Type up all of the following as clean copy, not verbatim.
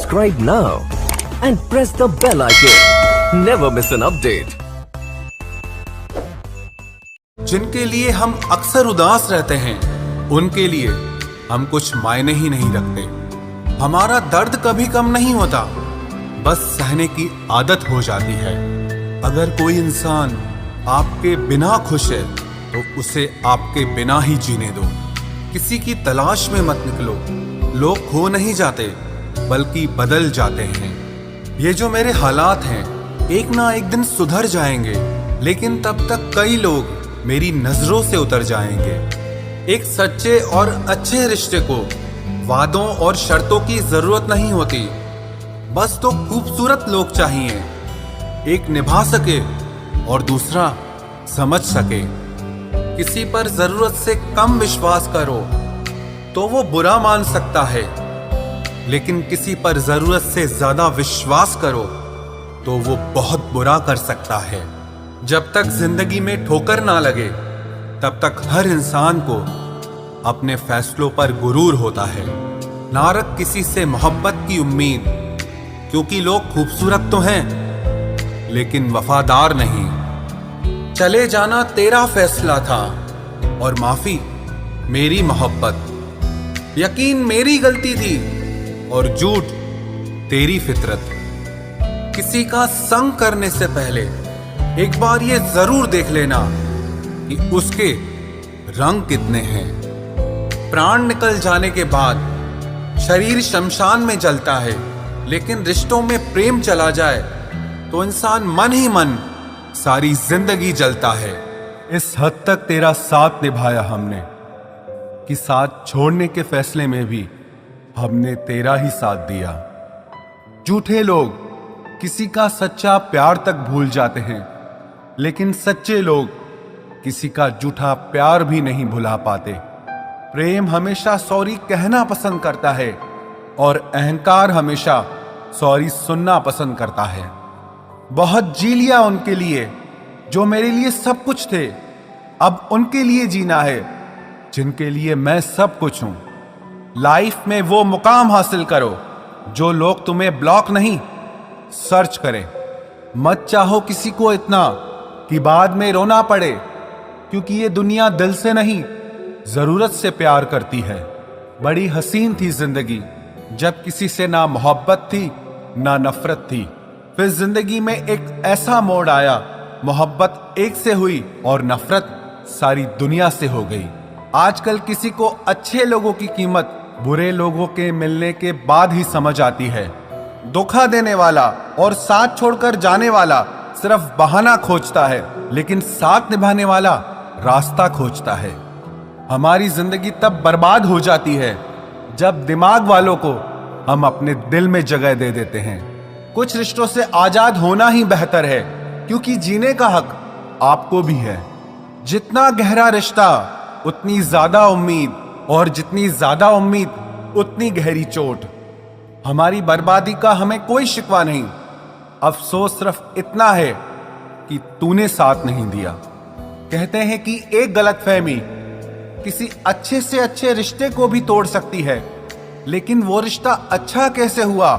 Subscribe now and press the bell icon. Never miss an update. जिनके लिए हम अक्सर उदास रहते हैं, उनके लिए हम कुछ मायने ही नहीं रखते। हमारा दर्द कभी कम नहीं होता, बस सहने की आदत हो जाती है। अगर कोई इंसान आपके बिना खुश है तो उसे आपके बिना ही जीने दो। किसी की तलाश में मत निकलो। लोग खो नहीं जाते बल्कि बदल जाते हैं। ये जो मेरे हालात हैं एक ना एक दिन सुधर जाएंगे, लेकिन तब तक कई लोग मेरी नजरों से उतर जाएंगे। एक सच्चे और अच्छे रिश्ते को वादों और शर्तों की जरूरत नहीं होती, बस तो खूबसूरत लोग चाहिए। एक निभा सके और दूसरा समझ सके। किसी पर जरूरत से कम विश्वास करो तो वो बुरा मान सकता है, लेकिन किसी पर जरूरत से ज्यादा विश्वास करो तो वो बहुत बुरा कर सकता है। जब तक जिंदगी में ठोकर ना लगे तब तक हर इंसान को अपने फैसलों पर गुरूर होता है। ना रख किसी से मोहब्बत की उम्मीद, क्योंकि लोग खूबसूरत तो हैं लेकिन वफादार नहीं। चले जाना तेरा फैसला था और माफी मेरी मोहब्बत। यकीन मेरी गलती थी और झूठ तेरी फितरत। किसी का संग करने से पहले एक बार ये जरूर देख लेना कि उसके रंग कितने हैं। प्राण निकल जाने के बाद शरीर शमशान में जलता है, लेकिन रिश्तों में प्रेम चला जाए तो इंसान मन ही मन सारी जिंदगी जलता है। इस हद तक तेरा साथ निभाया हमने कि साथ छोड़ने के फैसले में भी हमने तेरा ही साथ दिया। झूठे लोग किसी का सच्चा प्यार तक भूल जाते हैं, लेकिन सच्चे लोग किसी का झूठा प्यार भी नहीं भुला पाते। प्रेम हमेशा सॉरी कहना पसंद करता है और अहंकार हमेशा सॉरी सुनना पसंद करता है। बहुत जी लिया उनके लिए जो मेरे लिए सब कुछ थे, अब उनके लिए जीना है जिनके लिए मैं सब कुछ हूं। लाइफ में वो मुकाम हासिल करो जो लोग तुम्हें ब्लॉक नहीं सर्च करें। मत चाहो किसी को इतना कि बाद में रोना पड़े, क्योंकि ये दुनिया दिल से नहीं जरूरत से प्यार करती है। बड़ी हसीन थी जिंदगी जब किसी से ना मोहब्बत थी ना नफरत थी। फिर जिंदगी में एक ऐसा मोड़ आया, मोहब्बत एक से हुई और नफरत सारी दुनिया से हो गई। आजकल किसी को अच्छे लोगों की कीमत बुरे लोगों के मिलने के बाद ही समझ आती है। धोखा देने वाला और साथ छोड़कर जाने वाला सिर्फ बहाना खोजता है, लेकिन साथ निभाने वाला रास्ता खोजता है। हमारी जिंदगी तब बर्बाद हो जाती है जब दिमाग वालों को हम अपने दिल में जगह दे देते हैं। कुछ रिश्तों से आजाद होना ही बेहतर है, क्योंकि जीने का हक आपको भी है। जितना गहरा रिश्ता उतनी ज्यादा उम्मीद, और जितनी ज्यादा उम्मीद उतनी गहरी चोट। हमारी बर्बादी का हमें कोई शिकवा नहीं, अफसोस सिर्फ इतना है कि तूने साथ नहीं दिया। कहते हैं कि एक गलतफहमी किसी अच्छे से अच्छे रिश्ते को भी तोड़ सकती है, लेकिन वो रिश्ता अच्छा कैसे हुआ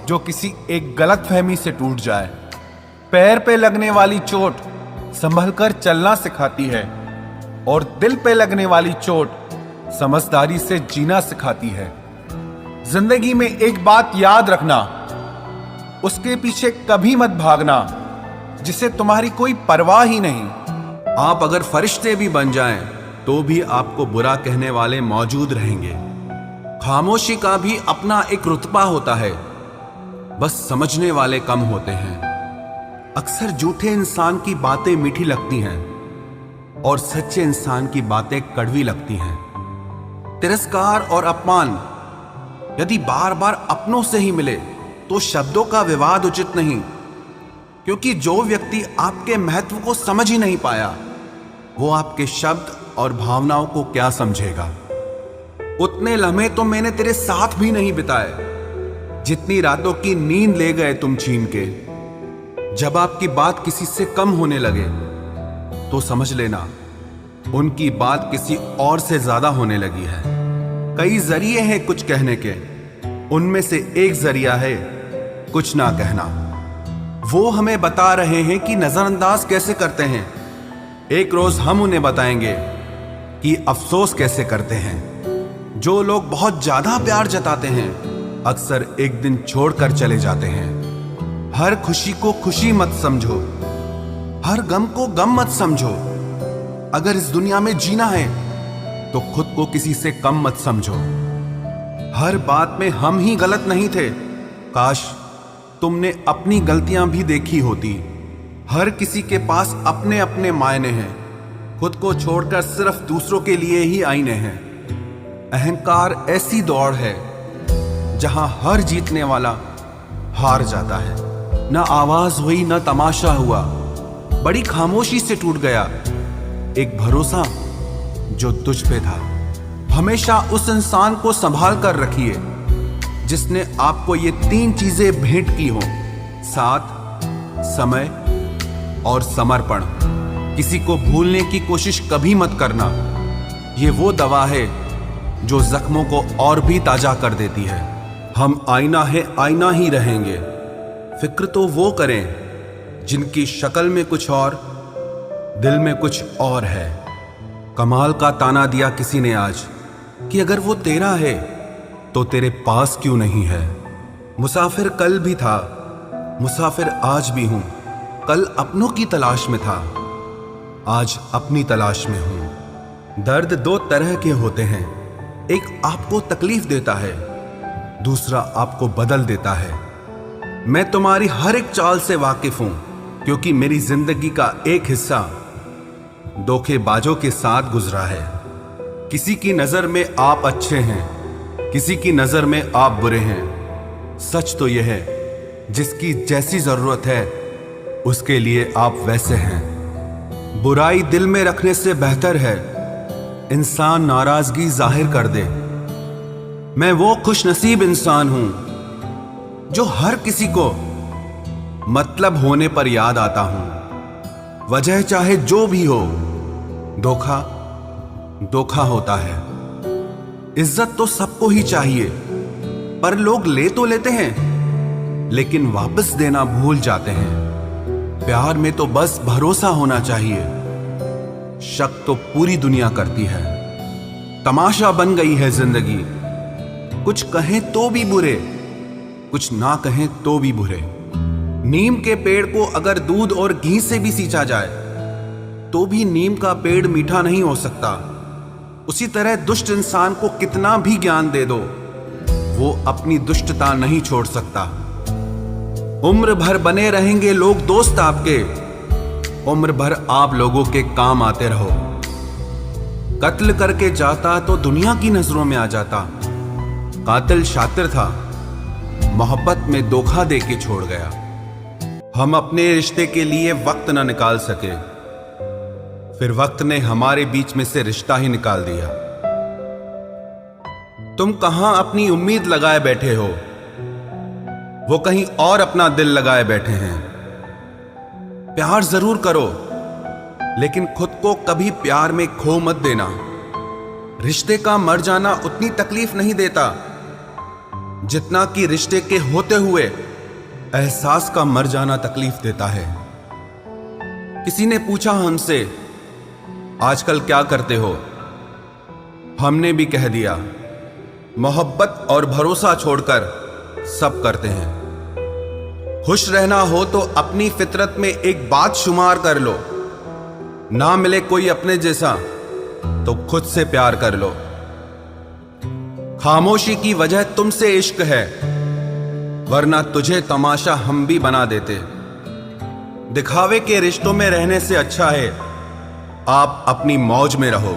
जो किसी एक गलतफहमी से टूट जाए। पैर पे लगने वाली चोट संभल कर चलना सिखाती है, और दिल पे लगने वाली चोट समझदारी से जीना सिखाती है। जिंदगी में एक बात याद रखना, उसके पीछे कभी मत भागना जिसे तुम्हारी कोई परवाह ही नहीं। आप अगर फरिश्ते भी बन जाएं तो भी आपको बुरा कहने वाले मौजूद रहेंगे। खामोशी का भी अपना एक रुतबा होता है, बस समझने वाले कम होते हैं। अक्सर झूठे इंसान की बातें मीठी लगती हैं और सच्चे इंसान की बातें कड़वी लगती हैं। तिरस्कार और अपमान यदि बार बार अपनों से ही मिले तो शब्दों का विवाद उचित नहीं, क्योंकि जो व्यक्ति आपके महत्व को समझ ही नहीं पाया वो आपके शब्द और भावनाओं को क्या समझेगा। उतने लम्हे तो मैंने तेरे साथ भी नहीं बिताए जितनी रातों की नींद ले गए तुम छीन के। जब आपकी बात किसी से कम होने लगे तो समझ लेना उनकी बात किसी और से ज्यादा होने लगी है। कई जरिए हैं कुछ कहने के, उनमें से एक जरिया है कुछ ना कहना। वो हमें बता रहे हैं कि नजरअंदाज कैसे करते हैं। एक रोज हम उन्हें बताएंगे कि अफसोस कैसे करते हैं। जो लोग बहुत ज्यादा प्यार जताते हैं अक्सर एक दिन छोड़कर चले जाते हैं। हर खुशी को खुशी मत समझो, हर गम को गम मत समझो। अगर इस दुनिया में जीना है तो खुद को किसी से कम मत समझो। हर बात में हम ही गलत नहीं थे। काश तुमने अपनी गलतियां भी देखी होती। हर किसी के पास अपने अपने मायने हैं। खुद को छोड़कर सिर्फ दूसरों के लिए ही आईने हैं। अहंकार ऐसी दौड़ है जहां हर जीतने वाला हार जाता है। न आवाज हुई न तमाशा हुआ, बड़ी खामोशी से टूट गया एक भरोसा जो तुझ पे था। हमेशा उस इंसान को संभाल कर रखिए जिसने आपको ये 3 चीजें भेंट की हो: साथ, समय और समर्पण। किसी को भूलने की कोशिश कभी मत करना। ये वो दवा है जो जख्मों को और भी ताजा कर देती है। हम आईना है, आईना ही रहेंगे। फिक्र तो वो करें जिनकी शक्ल में कुछ और, दिल में कुछ और है। कमाल का ताना दिया किसी ने आज कि अगर वो तेरा है तो तेरे पास क्यों नहीं है। मुसाफिर कल भी था, मुसाफिर आज भी हूं। कल अपनों की तलाश में था, आज अपनी तलाश में हूं। दर्द 2 तरह के होते हैं, एक आपको तकलीफ देता है, दूसरा आपको बदल देता है। मैं तुम्हारी हर एक चाल से वाकिफ हूं क्योंकि मेरी जिंदगी का एक हिस्सा धोखेबाजों के साथ गुजरा है। किसी की नजर में आप अच्छे हैं, किसी की नजर में आप बुरे हैं। सच तो यह है जिसकी जैसी जरूरत है उसके लिए आप वैसे हैं। बुराई दिल में रखने से बेहतर है इंसान नाराजगी जाहिर कर दे। मैं वो खुशनसीब इंसान हूं जो हर किसी को मतलब होने पर याद आता हूं। वजह चाहे जो भी हो, धोखा धोखा होता है। इज्जत तो सबको ही चाहिए, पर लोग ले तो लेते हैं लेकिन वापस देना भूल जाते हैं। प्यार में तो बस भरोसा होना चाहिए, शक तो पूरी दुनिया करती है। तमाशा बन गई है जिंदगी, कुछ कहें तो भी बुरे, कुछ ना कहें तो भी बुरे। नीम के पेड़ को अगर दूध और घी से भी सींचा जाए तो भी नीम का पेड़ मीठा नहीं हो सकता। उसी तरह दुष्ट इंसान को कितना भी ज्ञान दे दो, वो अपनी दुष्टता नहीं छोड़ सकता। उम्र भर बने रहेंगे लोग दोस्त आपके, उम्र भर आप लोगों के काम आते रहो। कत्ल करके जाता तो दुनिया की नजरों में आ जाता। कातिल शातिर था, मोहब्बत में धोखा दे के छोड़ गया। हम अपने रिश्ते के लिए वक्त ना निकाल सके, फिर वक्त ने हमारे बीच में से रिश्ता ही निकाल दिया। तुम कहां अपनी उम्मीद लगाए बैठे हो, वो कहीं और अपना दिल लगाए बैठे हैं। प्यार जरूर करो लेकिन खुद को कभी प्यार में खो मत देना। रिश्ते का मर जाना उतनी तकलीफ नहीं देता जितना कि रिश्ते के होते हुए एहसास का मर जाना तकलीफ देता है। किसी ने पूछा हमसे आजकल क्या करते हो, हमने भी कह दिया मोहब्बत और भरोसा छोड़कर सब करते हैं। खुश रहना हो तो अपनी फितरत में एक बात शुमार कर लो, ना मिले कोई अपने जैसा तो खुद से प्यार कर लो। खामोशी की वजह तुमसे इश्क है, वरना तुझे तमाशा हम भी बना देते। दिखावे के रिश्तों में रहने से अच्छा है आप अपनी मौज में रहो।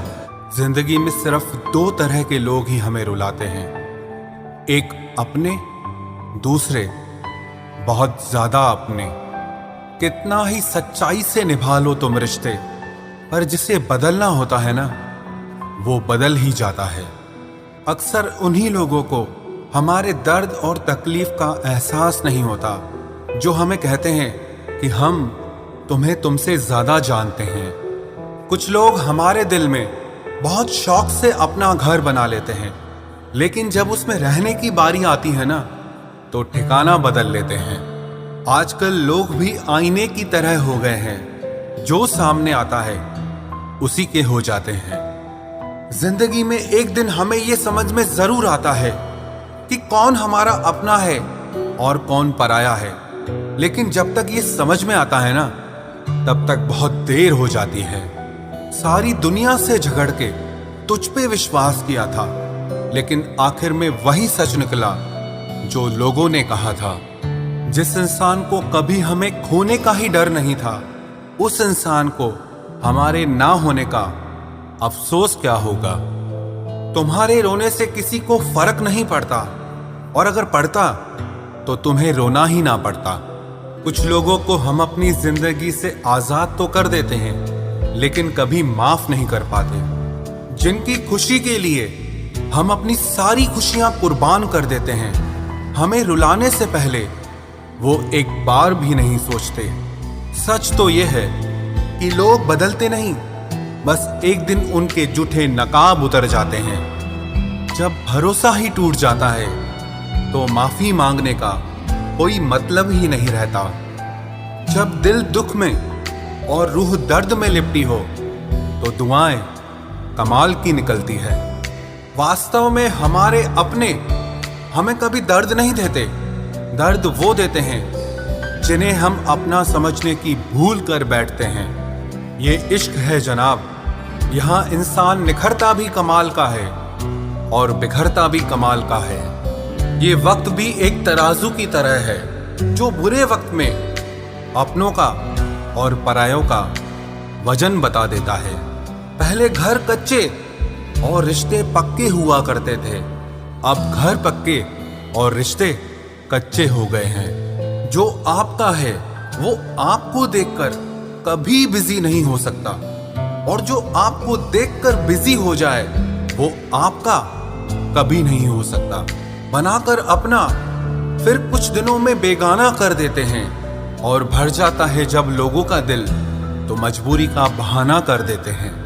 जिंदगी में सिर्फ 2 तरह के लोग ही हमें रुलाते हैं, एक अपने, दूसरे बहुत ज्यादा अपने। कितना ही सच्चाई से निभा लो तुम रिश्ते, पर जिसे बदलना होता है ना, वो बदल ही जाता है। अक्सर उन्हीं लोगों को हमारे दर्द और तकलीफ का एहसास नहीं होता जो हमें कहते हैं कि हम तुम्हें तुमसे ज्यादा जानते हैं। कुछ लोग हमारे दिल में बहुत शौक से अपना घर बना लेते हैं, लेकिन जब उसमें रहने की बारी आती है ना, तो ठिकाना बदल लेते हैं। आजकल लोग भी आईने की तरह हो गए हैं, जो सामने आता है उसी के हो जाते हैं। जिंदगी में एक दिन हमें यह समझ में जरूर आता है कि कौन हमारा अपना है और कौन पराया है, लेकिन जब तक ये समझ में आता है ना, तब तक बहुत देर हो जाती है। सारी दुनिया से झगड़ के तुझ पे विश्वास किया था, लेकिन आखिर में वही सच निकला जो लोगों ने कहा था। जिस इंसान को कभी हमें खोने का ही डर नहीं था, उस इंसान को हमारे ना होने का अफसोस क्या होगा। तुम्हारे रोने से किसी को फर्क नहीं पड़ता, और अगर पड़ता तो तुम्हें रोना ही ना पड़ता। कुछ लोगों को हम अपनी जिंदगी से आजाद तो कर देते हैं, लेकिन कभी माफ नहीं कर पाते। जिनकी खुशी के लिए हम अपनी सारी खुशियां कुर्बान कर देते हैं, हमें रुलाने से पहले वो एक बार भी नहीं सोचते। सच तो ये है कि लोग बदलते नहीं, बस एक दिन उनके जूठे नकाब उतर जाते हैं। जब भरोसा ही टूट जाता है तो माफी मांगने का कोई मतलब ही नहीं रहता। जब दिल दुख में और रूह दर्द में लिपटी हो तो दुआएं कमाल की निकलती है। वास्तव में हमारे अपने हमें कभी दर्द नहीं देते, दर्द वो देते हैं जिन्हें हम अपना समझने की भूल कर बैठते हैं। ये इश्क है जनाब, यहाँ इंसान निखरता भी कमाल का है और बिखरता भी कमाल का है। ये वक्त भी एक तराजू की तरह है, जो बुरे वक्त में अपनों का और परायों का वजन बता देता है। पहले घर कच्चे और रिश्ते पक्के हुआ करते थे, अब घर पक्के और रिश्ते कच्चे हो गए हैं। जो आपका है वो आपको देखकर कभी बिजी नहीं हो सकता, और जो आपको देखकर बिजी हो जाए वो आपका कभी नहीं हो सकता। बनाकर अपना फिर कुछ दिनों में बेगाना कर देते हैं, और भर जाता है जब लोगों का दिल तो मजबूरी का बहाना कर देते हैं।